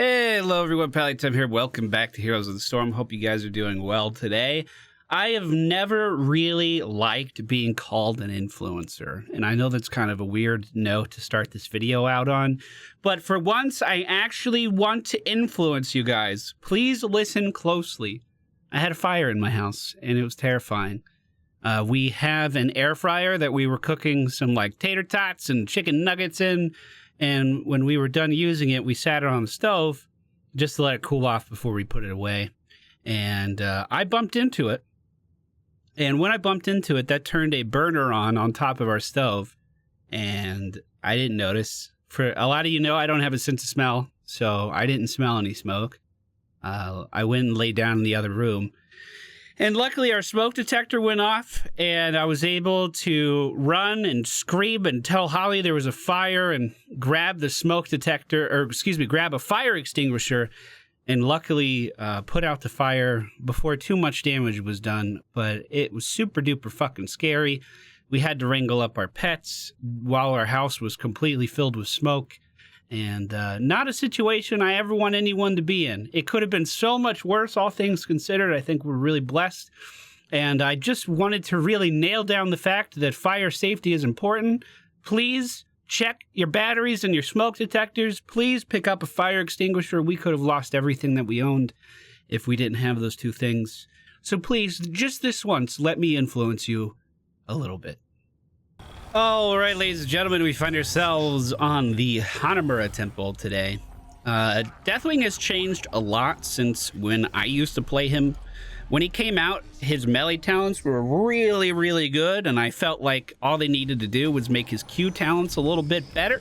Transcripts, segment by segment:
Hey, hello everyone, PallyTime here. Welcome back to Heroes of the Storm. Hope you guys are doing well today. I have never really liked being called an influencer, and I know that's kind of a weird note to start this video out on, but for once, I actually want to influence you guys. Please listen closely. I had a fire in my house, and it was terrifying. We have an air fryer that we were cooking some like tater tots and chicken nuggets in, and when we were done using it, we sat it on the stove just to let it cool off before we put it away. And I bumped into it. And when I bumped into it, that turned a burner on top of our stove. And I didn't notice. For a lot of you know, I don't have a sense of smell, so I didn't smell any smoke. I went and laid down in the other room. And luckily, our smoke detector went off, and I was able to run and scream and tell Holly there was a fire and grab the smoke detector, or excuse me, grab a fire extinguisher, and luckily put out the fire before too much damage was done. But it was super duper fucking scary. We had to wrangle up our pets while our house was completely filled with smoke. And not a situation I ever want anyone to be in. It could have been so much worse, all things considered. I think we're really blessed. And I just wanted to really nail down the fact that fire safety is important. Please check your batteries and your smoke detectors. Please pick up a fire extinguisher. We could have lost everything that we owned if we didn't have those two things. So please, just this once, let me influence you a little bit. All right, ladies and gentlemen, we find ourselves on the Hanamura Temple today. Deathwing has changed a lot since when I used to play him. When he came out, his melee talents were really, really good, and I felt like all they needed to do was make his Q talents a little bit better.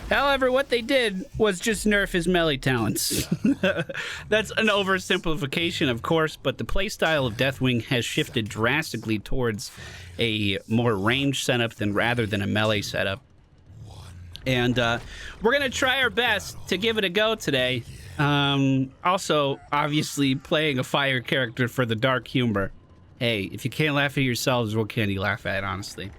However, what they did was just nerf his melee talents. That's an oversimplification, of course, but the playstyle of Deathwing has shifted drastically towards a more range setup rather than a melee setup. And we're going to try our best to give it a go today. Also, obviously, playing a fire character for the dark humor. Hey, if you can't laugh at yourselves, what can you laugh at, honestly?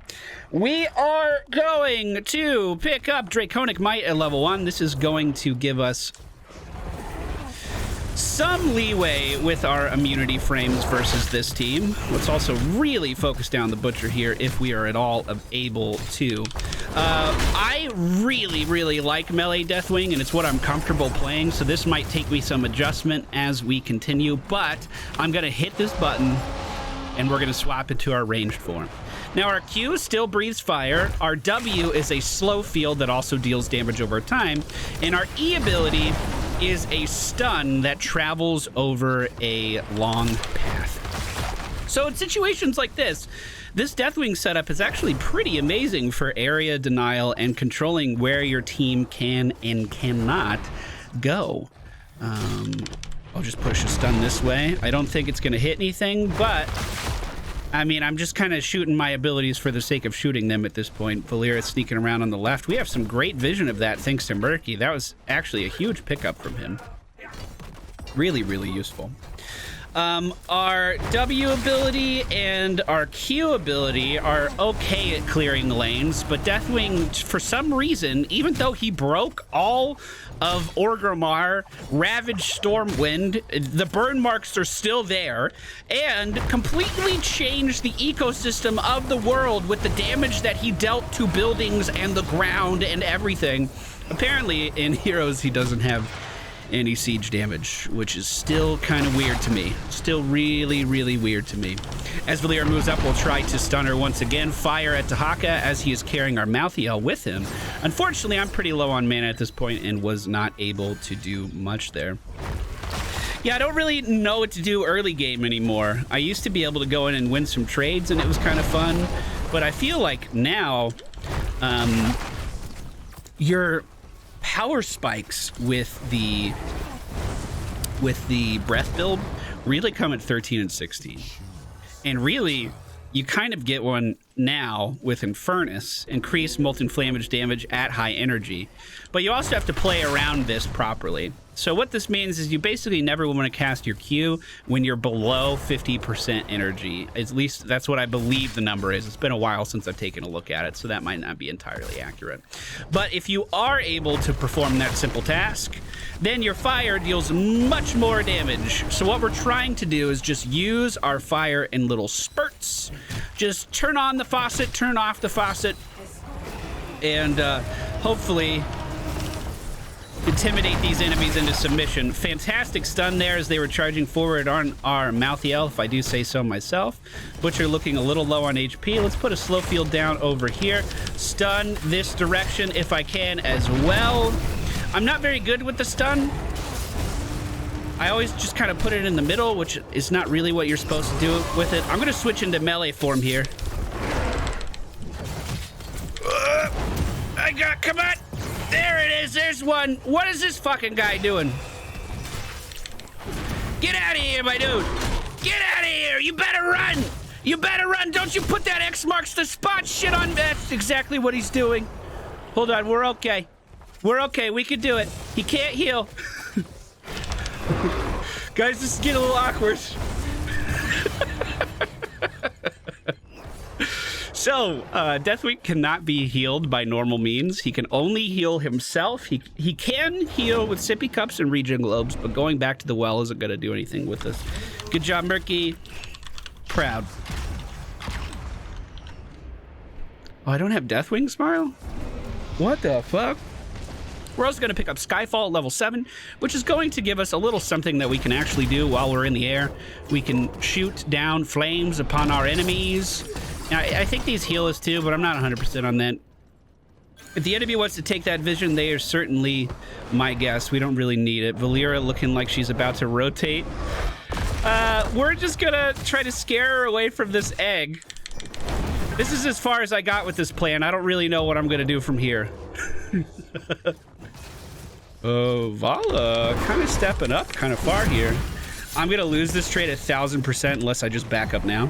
We are going to pick up Draconic Might at level 1. This is going to give us some leeway with our immunity frames versus this team. Let's also really focus down the Butcher here if we are at all able to. I really, really like melee Deathwing, and it's what I'm comfortable playing, so this might take me some adjustment as we continue, but I'm going to hit this button, and we're going to swap into our ranged form. Now, our Q still breathes fire, our W is a slow field that also deals damage over time, and our E ability is a stun that travels over a long path. So in situations like this Deathwing setup is actually pretty amazing for area denial and controlling where your team can and cannot go. I'll just push a stun this way. I don't think it's going to hit anything, but I mean, I'm just kind of shooting my abilities for the sake of shooting them at this point. Valera's sneaking around on the left. We have some great vision of that thanks to Murky. That was actually a huge pickup from him. Really, really useful. Our W ability and our Q ability are okay at clearing lanes, but Deathwing, for some reason, even though he broke all of Orgrimmar, Ravage Stormwind, the burn marks are still there, and completely changed the ecosystem of the world with the damage that he dealt to buildings and the ground and everything. Apparently, in Heroes, he doesn't have any siege damage, which is still kind of weird to me. Still really, really weird to me. As Valera moves up, we'll try to stun her once again. Fire at Tahaka as he is carrying our Mouthiel with him. Unfortunately, I'm pretty low on mana at this point and was not able to do much there. Yeah, I don't really know what to do early game anymore. I used to be able to go in and win some trades, and it was kind of fun. But I feel like now, your power spikes with the breath build really come at 13 and 16, and really you kind of get one now with Infernus, increase molten flamage damage at high energy. But you also have to play around this properly. So what this means is you basically never want to cast your Q when you're below 50% energy. At least that's what I believe the number is. It's been a while since I've taken a look at it, so that might not be entirely accurate. But if you are able to perform that simple task, then your fire deals much more damage. So what we're trying to do is just use our fire in little spurts. Just turn on the faucet, turn off the faucet, and hopefully intimidate these enemies into submission. Fantastic stun there as they were charging forward on our Malthael, if I do say so myself. Butcher looking a little low on HP. Let's put a slow field down over here. Stun this direction if I can as well. I'm not very good with the stun. I always just kind of put it in the middle, which is not really what you're supposed to do with it. I'm going to switch into melee form here. Come on. There it is. There's one. What is this fucking guy doing? Get out of here, my dude. Get out of here. You better run. You better run. Don't you put that X marks the spot shit on. That's exactly what he's doing. Hold on. We're okay. We're okay. We can do it. He can't heal. Guys, this is getting a little awkward. So, Deathwing cannot be healed by normal means. He can only heal himself. He can heal with sippy cups and regen globes, but going back to the well isn't going to do anything with this. Good job, Murky. Proud. Oh, I don't have Deathwing Smile? What the fuck? We're also going to pick up Skyfall at level 7, which is going to give us a little something that we can actually do while we're in the air. We can shoot down flames upon our enemies. Now, I think these heal us too, but I'm not 100% on that. If the enemy wants to take that vision, they are certainly my guess. We don't really need it. Valeera looking like she's about to rotate. We're just going to try to scare her away from this egg. This is as far as I got with this plan. I don't really know what I'm going to do from here. Oh, Vala kind of stepping up kind of far here. I'm going to lose this trade 1,000% unless I just back up now.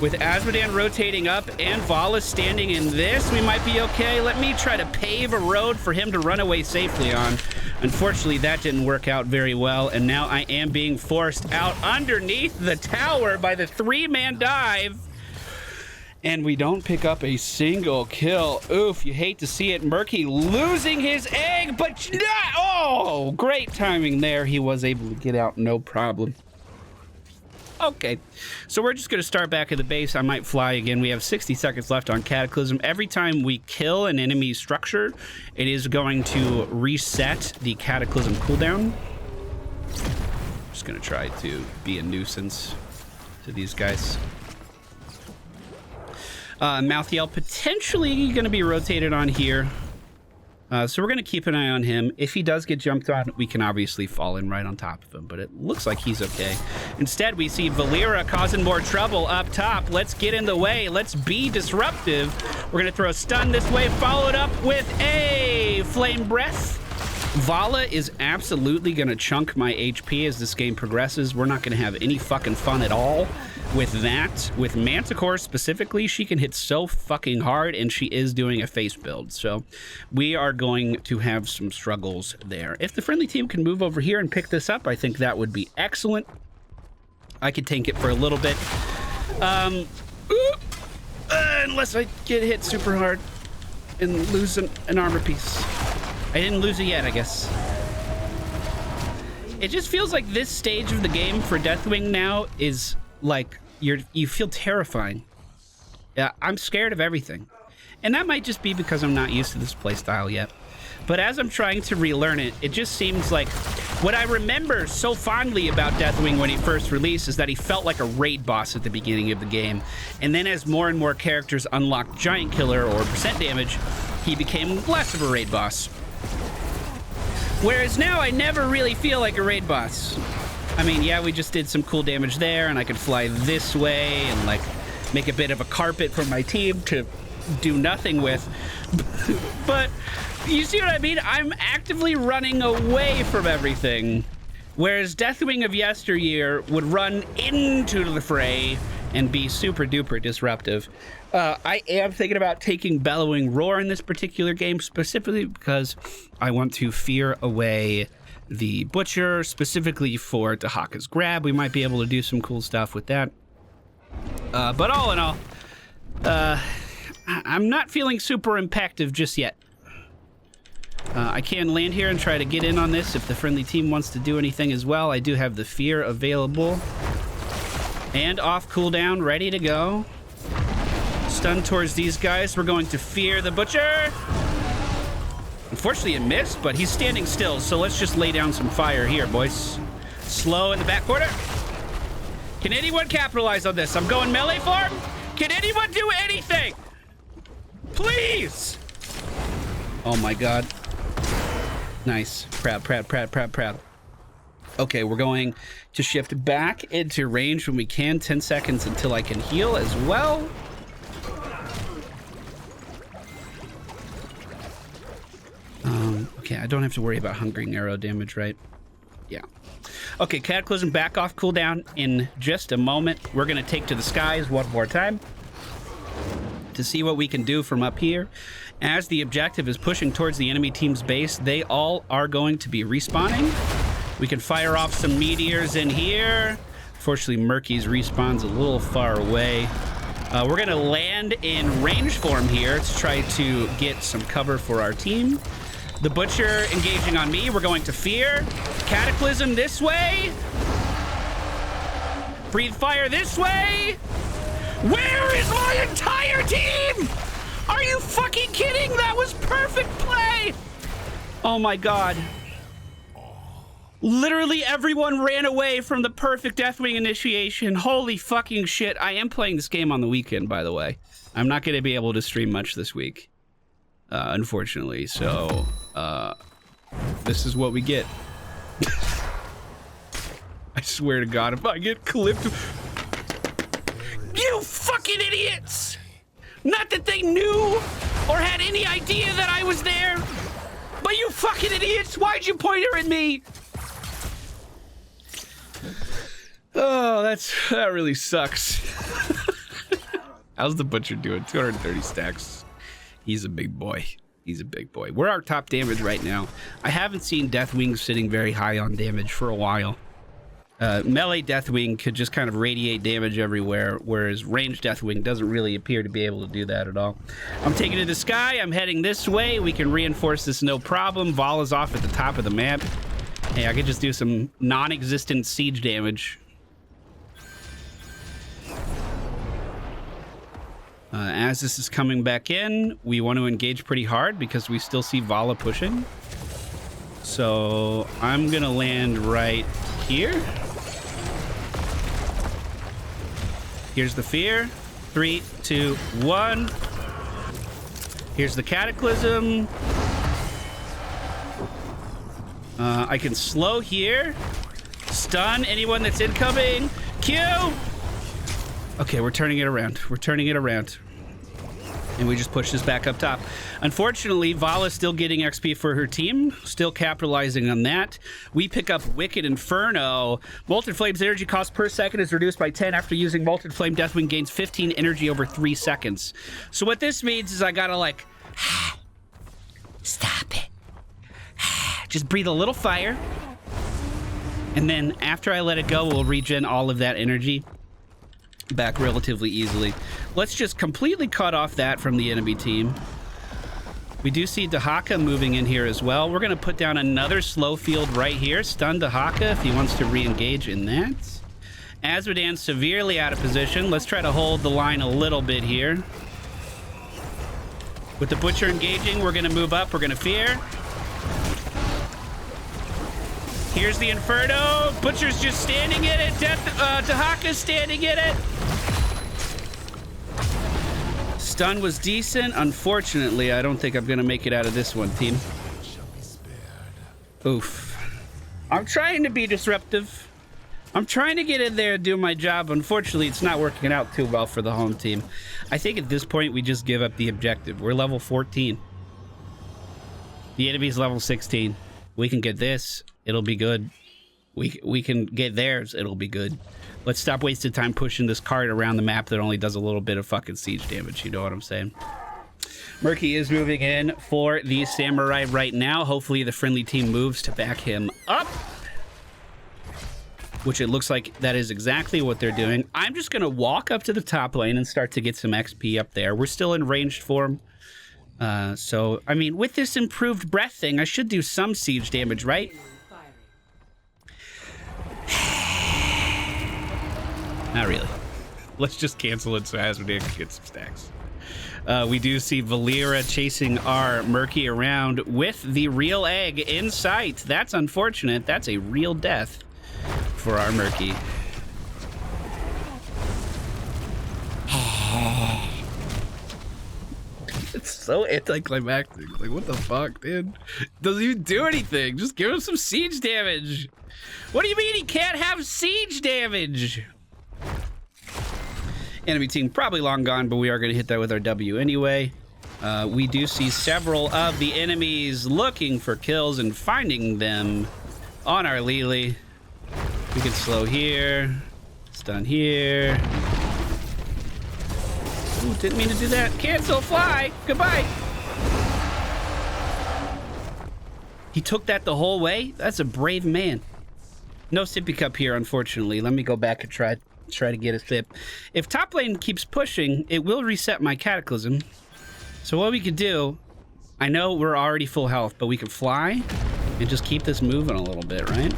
With Azmodan rotating up and Vala standing in this, we might be okay. Let me try to pave a road for him to run away safely on. Unfortunately, that didn't work out very well, and now I am being forced out underneath the tower by the 3-man dive. And we don't pick up a single kill. Oof, you hate to see it. Murky losing his egg, but oh, great timing there. He was able to get out, no problem. Okay, so we're just going to start back at the base. I might fly again. We have 60 seconds left on Cataclysm. Every time we kill an enemy structure, it is going to reset the Cataclysm cooldown. Just going to try to be a nuisance to these guys. Malthael potentially going to be rotated on here. So we're going to keep an eye on him. If he does get jumped on, we can obviously fall in right on top of him, but it looks like he's okay. Instead, we see Valeera causing more trouble up top. Let's get in the way. Let's be disruptive. We're going to throw a stun this way, followed up with a flame breath. Vala is absolutely going to chunk my HP as this game progresses. We're not going to have any fucking fun at all with that. With Manticore specifically, she can hit so fucking hard, and she is doing a face build. So we are going to have some struggles there. If the friendly team can move over here and pick this up, I think that would be excellent. I could tank it for a little bit. Unless I get hit super hard and lose an armor piece. I didn't lose it yet, I guess. It just feels like this stage of the game for Deathwing now is like you feel terrifying. Yeah, I'm scared of everything. And that might just be because I'm not used to this playstyle yet. But as I'm trying to relearn it, it just seems like what I remember so fondly about Deathwing when he first released is that he felt like a raid boss at the beginning of the game. And then as more and more characters unlocked Giant Killer or percent damage, he became less of a raid boss. Whereas now I never really feel like a raid boss. I mean, yeah, we just did some cool damage there, and I could fly this way and like make a bit of a carpet for my team to do nothing with. But you see what I mean? I'm actively running away from everything. Whereas Deathwing of yesteryear would run into the fray, and be super duper disruptive. I am thinking about taking Bellowing Roar in this particular game, specifically because I want to fear away the Butcher, specifically for Dahaka's grab. We might be able to do some cool stuff with that. But all in all, I'm not feeling super impactive just yet. I can land here and try to get in on this if the friendly team wants to do anything as well. I do have the Fear available. And off cooldown, ready to go. Stun towards these guys. We're going to Fear the Butcher. Unfortunately, it missed, but he's standing still, so let's just lay down some fire here, boys. Slow in the back quarter. Can anyone capitalize on this? I'm going melee farm. Can anyone do anything? Please! Oh my god. Nice. Proud. Okay, we're going to shift back into range when we can. 10 seconds until I can heal as well. Okay, I don't have to worry about hungering arrow damage, right? Yeah. Okay, Cataclysm back off cooldown in just a moment. We're going to take to the skies one more time to see what we can do from up here. As the objective is pushing towards the enemy team's base, they all are going to be respawning. We can fire off some meteors in here. Fortunately, Murky's respawn's a little far away. We're going to land in range form here to try to get some cover for our team. The Butcher engaging on me. We're going to Fear. Cataclysm this way. Breathe Fire this way. Where is my entire team? Are you fucking kidding? That was perfect play. Oh my god. Literally everyone ran away from the perfect Deathwing initiation. Holy fucking shit. I am playing this game on the weekend, by the way. I'm not going to be able to stream much this week. Unfortunately, so this is what we get. I swear to God, if I get clipped... You fucking idiots! Not that they knew or had any idea that I was there, but you fucking idiots! Why'd you point her at me? Oh, that really sucks. How's the Butcher doing? 230 stacks. He's a big boy. He's a big boy. We're our top damage right now. I haven't seen Deathwing sitting very high on damage for a while. Melee Deathwing could just kind of radiate damage everywhere, whereas ranged Deathwing doesn't really appear to be able to do that at all. I'm taking it to the sky. I'm heading this way. We can reinforce this no problem. Vala's off at the top of the map. Hey, I could just do some non-existent siege damage. As this is coming back in, we want to engage pretty hard because we still see Vala pushing. So I'm gonna land right here. Here's the Fear. 3, 2, 1. Here's the Cataclysm. I can slow here. Stun anyone that's incoming. Q! Okay, we're turning it around. We're turning it around. And we just push this back up top. Unfortunately, Vala's still getting XP for her team. Still capitalizing on that. We pick up Wicked Inferno. Molten Flame's energy cost per second is reduced by 10 after using Molten Flame. Deathwing gains 15 energy over 3 seconds. So what this means is I gotta like... Stop it. Just breathe a little fire. And then after I let it go, we'll regen all of that energy back relatively easily. Let's just completely cut off that from the enemy team. We do see Dahaka moving in here as well. We're going to put down another slow field right here. Stun Dahaka if he wants to re-engage in that. Azmodan's severely out of position. Let's try to hold the line a little bit here. With the Butcher engaging, we're going to move up. We're going to Fear. Here's the Inferno. Butcher's just standing in it. Dahaka's standing in it. Stun was decent. Unfortunately, I don't think I'm going to make it out of this one, team. Oof. I'm trying to be disruptive. I'm trying to get in there and do my job. Unfortunately, it's not working out too well for the home team. I think at this point, we just give up the objective. We're level 14. The enemy's level 16. We can get this. It'll be good. we can get theirs. It'll be good. Let's stop wasting time pushing this cart around the map that only does a little bit of fucking siege damage. You know what I'm saying? Murky is moving in for the samurai right now. Hopefully the friendly team moves to back him up, which it looks like that is exactly what they're doing. I'm just going to walk up to the top lane and start to get some XP up there. We're still in ranged form. So, I mean, with this improved breath thing, I should do some siege damage, right? Not really. Let's just cancel it so Asmodee can get some stacks. We do see Valera chasing our Murky around with the real egg in sight. That's unfortunate. That's a real death for our Murky. It's so anticlimactic. Like, what the fuck, dude? Doesn't even do anything. Just give him some siege damage. What do you mean he can't have siege damage? Enemy team probably long gone, but we are going to hit that with our W anyway. We do see several of the enemies looking for kills and finding them on our Lily. We can slow here. Stun here. Ooh, didn't mean to do that. Cancel, fly. Goodbye. He took that the whole way? That's a brave man. No sippy cup here, unfortunately. Let me go back and try to get a sip. If top lane keeps pushing, it will reset my Cataclysm. So what we could do, I know we're already full health, but we could fly and just keep this moving a little bit, right?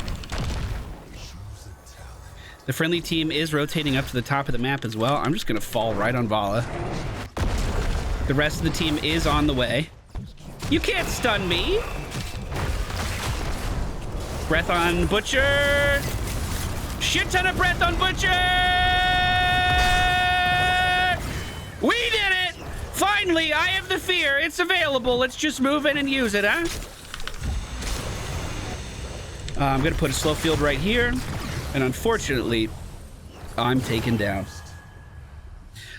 The friendly team is rotating up to the top of the map as well. I'm just going to fall right on Vala. The rest of the team is on the way. You can't stun me. Breath on Butcher. Shit ton of breath on Butcher. We did it. Finally, I have the fear. It's available. Let's just move in and use it, huh? I'm going to put a slow field right here. And unfortunately, I'm taken down.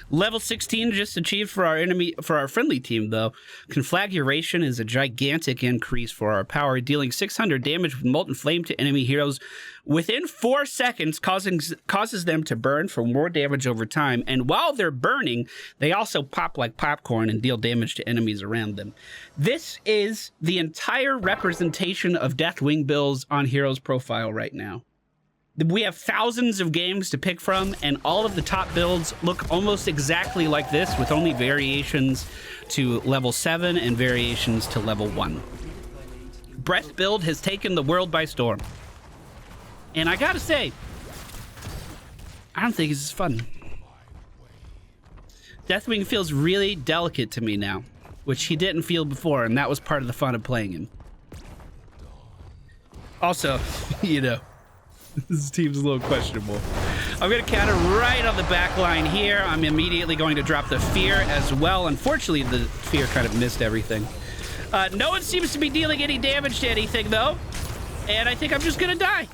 Level 16 just achieved for our friendly team, though. Conflagration is a gigantic increase for our power, dealing 600 damage with Molten Flame to enemy heroes within 4 seconds, causes them to burn for more damage over time. And while they're burning, they also pop like popcorn and deal damage to enemies around them. This is the entire representation of Deathwing builds on Heroes Profile right now. We have thousands of games to pick from, and all of the top builds look almost exactly like this, with only variations to level 7 and variations to level 1. Breath build has taken the world by storm. And I gotta say, I don't think this is fun. Deathwing feels really delicate to me now, which he didn't feel before, and that was part of the fun of playing him. Also, you know, this team's a little questionable. I'm going to counter right on the back line here. I'm immediately going to drop the fear as well. Unfortunately, the fear kind of missed everything. No one seems to be dealing any damage to anything, though. And I think I'm just going to die.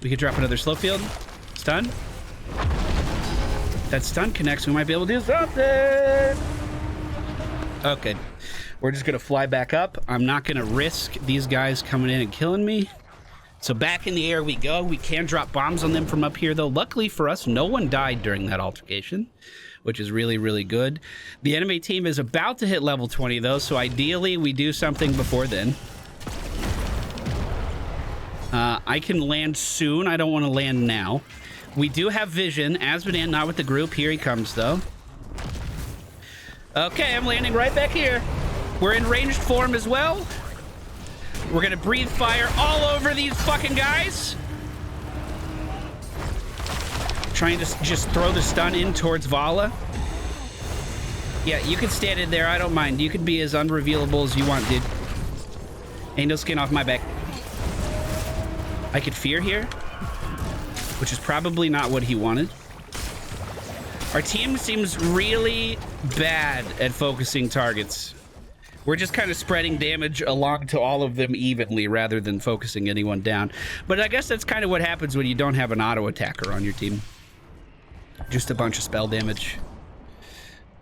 We could drop another slow field. Stun. If that stun connects, we might be able to do something. Okay. We're just going to fly back up. I'm not going to risk these guys coming in and killing me. So back in the air we go. We can drop bombs on them from up here, though. Luckily for us, no one died during that altercation, which is really, really good. The enemy team is about to hit level 20, though, so ideally we do something before then. I can land soon. I don't want to land now. We do have vision. Asmodee, not with the group. Here he comes, though. Okay, I'm landing right back here. We're in ranged form as well. We're gonna breathe fire all over these fucking guys. Trying to just throw the stun in towards Vala. Yeah, you can stand in there. I don't mind. You can be as unrevealable as you want, dude. Ain't no skin off my back. I could fear here, which is probably not what he wanted. Our team seems really bad at focusing targets. We're just kind of spreading damage along to all of them evenly rather than focusing anyone down. But I guess that's kind of what happens when you don't have an auto attacker on your team. Just a bunch of spell damage.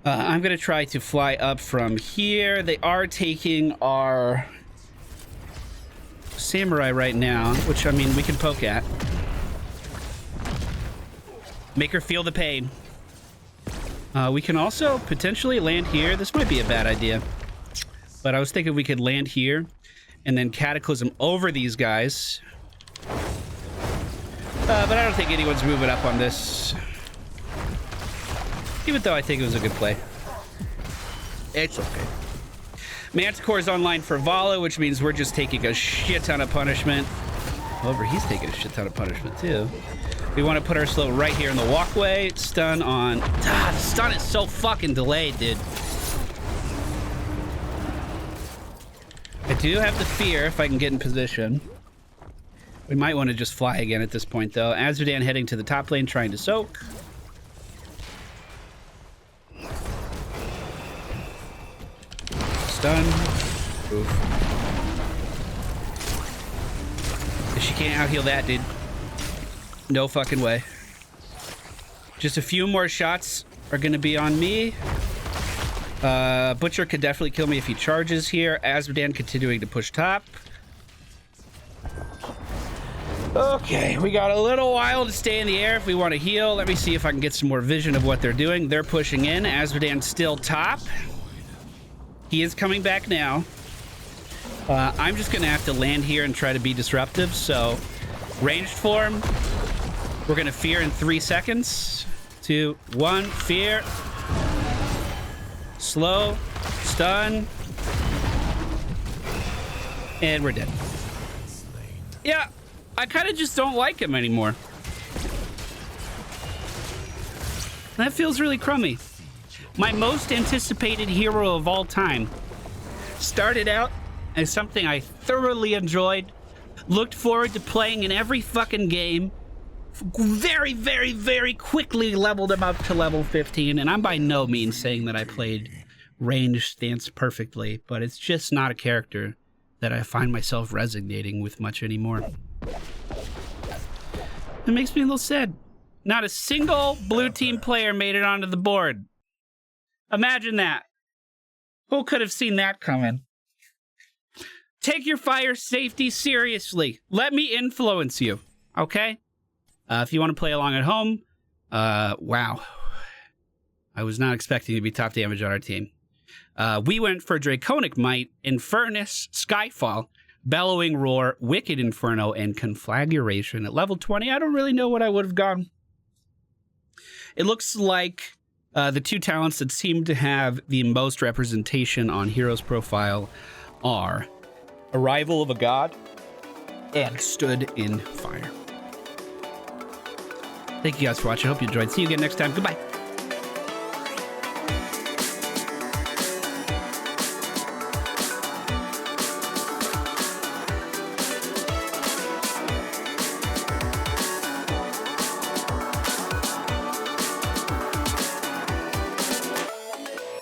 I'm going to try to fly up from here. They are taking our samurai right now, which, I mean, we can poke at. Make her feel the pain. We can also potentially land here. This might be a bad idea. But I was thinking we could land here and then cataclysm over these guys. But I don't think anyone's moving up on this. Even though I think it was a good play. It's okay. Manticore's online for Vala, which means we're just taking a shit ton of punishment. However, he's taking a shit ton of punishment too. We want to put our slow right here in the walkway. Stun on... Ah, the stun is so fucking delayed, dude. I do have the fear if I can get in position. We might want to just fly again at this point, though. Azradan heading to the top lane, trying to soak. Stun. Oof. She can't out-heal that, dude. No fucking way. Just a few more shots are going to be on me. Butcher could definitely kill me if he charges here. Azradan continuing to push top. Okay, we got a little while to stay in the air if we want to heal. Let me see if I can get some more vision of what they're doing. They're pushing in. Azradan's still top. He is coming back now. I'm just going to have to land here and try to be disruptive. So, ranged form. We're going to fear in 3 seconds. 2, 1, fear. Slow. Stun. And we're dead. Yeah, I kind of just don't like him anymore. That feels really crummy. My most anticipated hero of all time. Started out as something I thoroughly enjoyed. Looked forward to playing in every fucking game. Very, very, very quickly leveled him up to level 15. And I'm by no means saying that I played range stance perfectly, but it's just not a character that I find myself resonating with much anymore. It makes me a little sad. Not a single blue team player made it onto the board. Imagine that. Who could have seen that coming? Take your fire safety seriously. Let me influence you, okay? If you want to play along at home, wow. I was not expecting to be top damage on our team. We went for Draconic Might, Infernus, Skyfall, Bellowing Roar, Wicked Inferno, and Conflagration. At level 20, I don't really know what I would have gone. It looks like the two talents that seem to have the most representation on Heroes Profile are Arrival of a God and Stood in Fire. Thank you guys for watching. I hope you enjoyed. See you again next time. Goodbye.